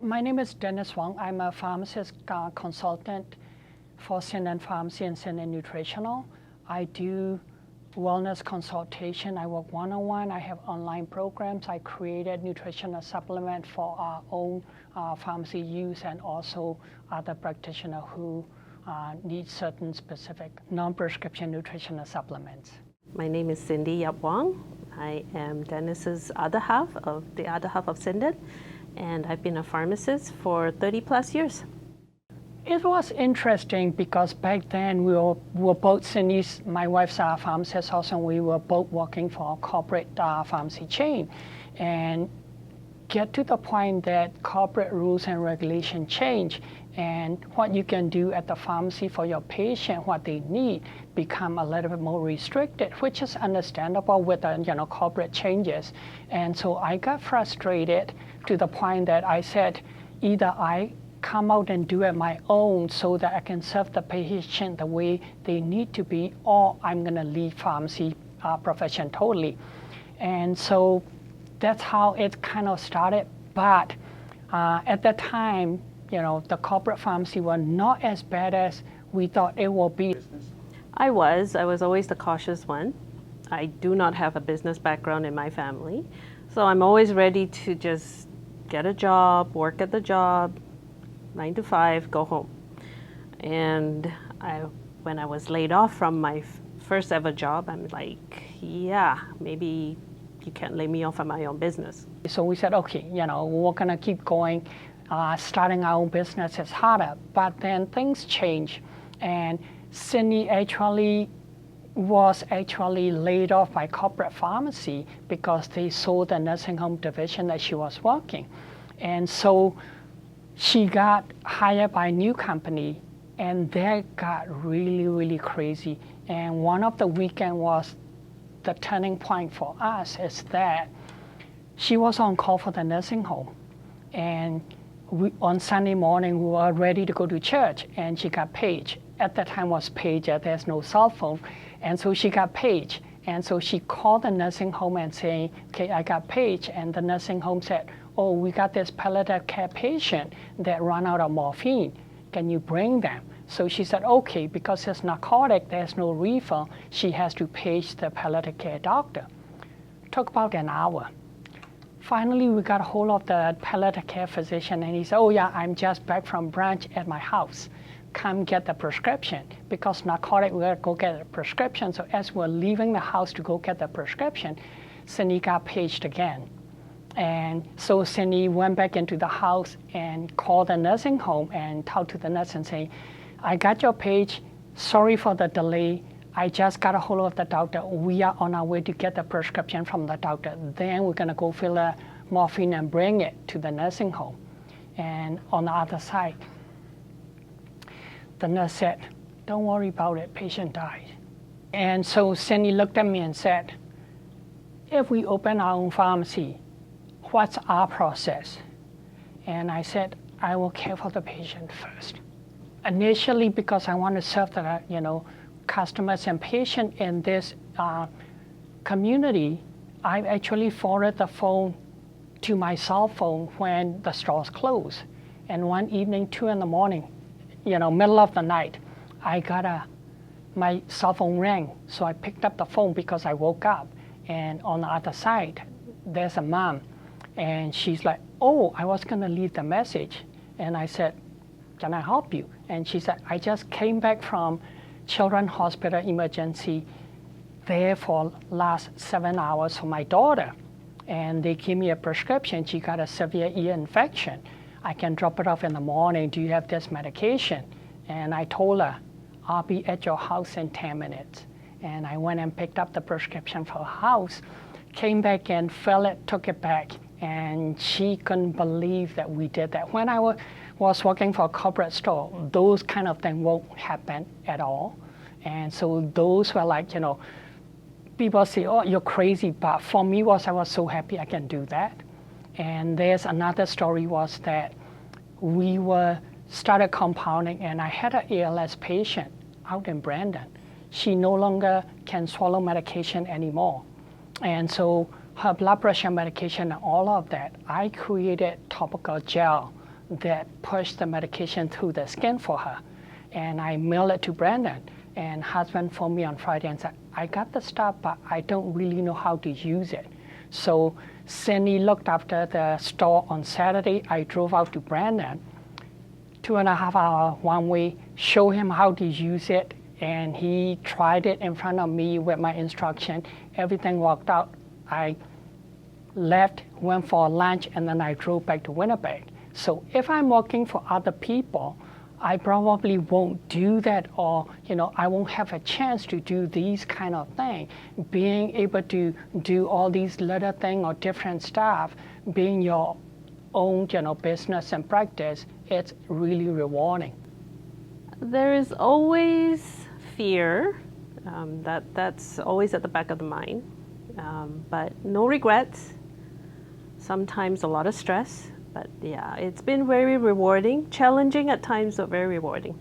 My name is Dennis Wang. I'm a pharmacist consultant for CinDen Pharmacy and CinDen Nutritional. I do wellness consultation. I work one-on-one. I have online programs. I created nutritional supplement for our own pharmacy use and also other practitioners who need certain specific non-prescription nutritional supplements. My name is Cindy Wang. I am Dennis's other half of CinDen, and I've been a pharmacist for 30 plus years. It was interesting because back then we were both Cindy's, my wife's a pharmacist also, and we were both working for a corporate pharmacy chain. And get to the point that corporate rules and regulation change, and what you can do at the pharmacy for your patient, what they need, become a little bit more restricted, which is understandable with the corporate changes. And so I got frustrated to the point that I said, either I come out and do it my own so that I can serve the patient the way they need to be, or I'm going to leave pharmacy profession totally. And so that's how it kind of started. But at that time, the corporate pharmacy was not as bad as we thought it would be. I was always the cautious one. I do not have a business background in my family, so I'm always ready to just get a job, work at the job, 9 to 5, go home. And when I was laid off from my first ever job, I'm like, yeah, maybe you can't lay me off of my own business. So we said, okay, we're gonna keep going. Starting our own business is harder, but then things change. And Cindy was actually laid off by corporate pharmacy because they sold the nursing home division that she was working. And so she got hired by a new company, and that got really, really crazy. And one of the weekend was the turning point for us is that she was on call for the nursing home. And on Sunday morning, we were ready to go to church, and she got paged. At that time was pager, there's no cell phone. And so she got paged. And so she called the nursing home and saying, okay, I got paged. And the nursing home said, oh, we got this palliative care patient that ran out of morphine. Can you bring them? So she said, okay, because it's narcotic, there's no refill. She has to page the palliative care doctor. Took about an hour. Finally, we got a hold of the palliative care physician, and he said, oh yeah, I'm just back from brunch at my house. Come get the prescription. Because narcotic, we gotta go get a prescription. So as we're leaving the house to go get the prescription, Cindy got paged again. And so Cindy went back into the house and called the nursing home and talked to the nurse and say, I got your page, sorry for the delay. I just got a hold of the doctor. We are on our way to get the prescription from the doctor. Then we're gonna go fill the morphine and bring it to the nursing home. And on the other side, the nurse said, don't worry about it, patient died. And so Cindy looked at me and said, if we open our own pharmacy, what's our process? And I said, I will care for the patient first. Initially, because I want to serve the customers and patients in this community, I actually forwarded the phone to my cell phone when the stores closed. And one evening, 2 in the morning, middle of the night, I got my cell phone rang. So I picked up the phone because I woke up. And on the other side, there's a mom. And she's like, oh, I was gonna leave the message. And I said, can I help you? And she said, I just came back from Children's Hospital emergency there for last 7 hours for my daughter. And they gave me a prescription. She got a severe ear infection. I can drop it off in the morning. Do you have this medication? And I told her, I'll be at your house in 10 minutes. And I went and picked up the prescription for her house, came back and filled it, took it back. And she couldn't believe that we did that. When I was working for a corporate store, those kind of things won't happen at all. And so those were like, people say, oh, you're crazy. But for me, I was so happy I can do that. And there's another story was that we started compounding, and I had an ALS patient out in Brandon. She no longer can swallow medication anymore. And so her blood pressure medication and all of that, I created topical gel that push the medication through the skin for her. And I mailed it to Brandon. And husband phoned me on Friday and said, I got the stuff, but I don't really know how to use it. So Cindy looked after the store on Saturday. I drove out to Brandon, 2.5 hours one way, show him how to use it, and he tried it in front of me with my instruction. Everything worked out. I left, went for lunch, and then I drove back to Winnipeg. So if I'm working for other people, I probably won't do that, or I won't have a chance to do these kind of things. Being able to do all these little things or different stuff, being your own business and practice, it's really rewarding. There is always fear. That's always at the back of the mind. But no regrets. Sometimes a lot of stress. But yeah, it's been very rewarding, challenging at times, but very rewarding.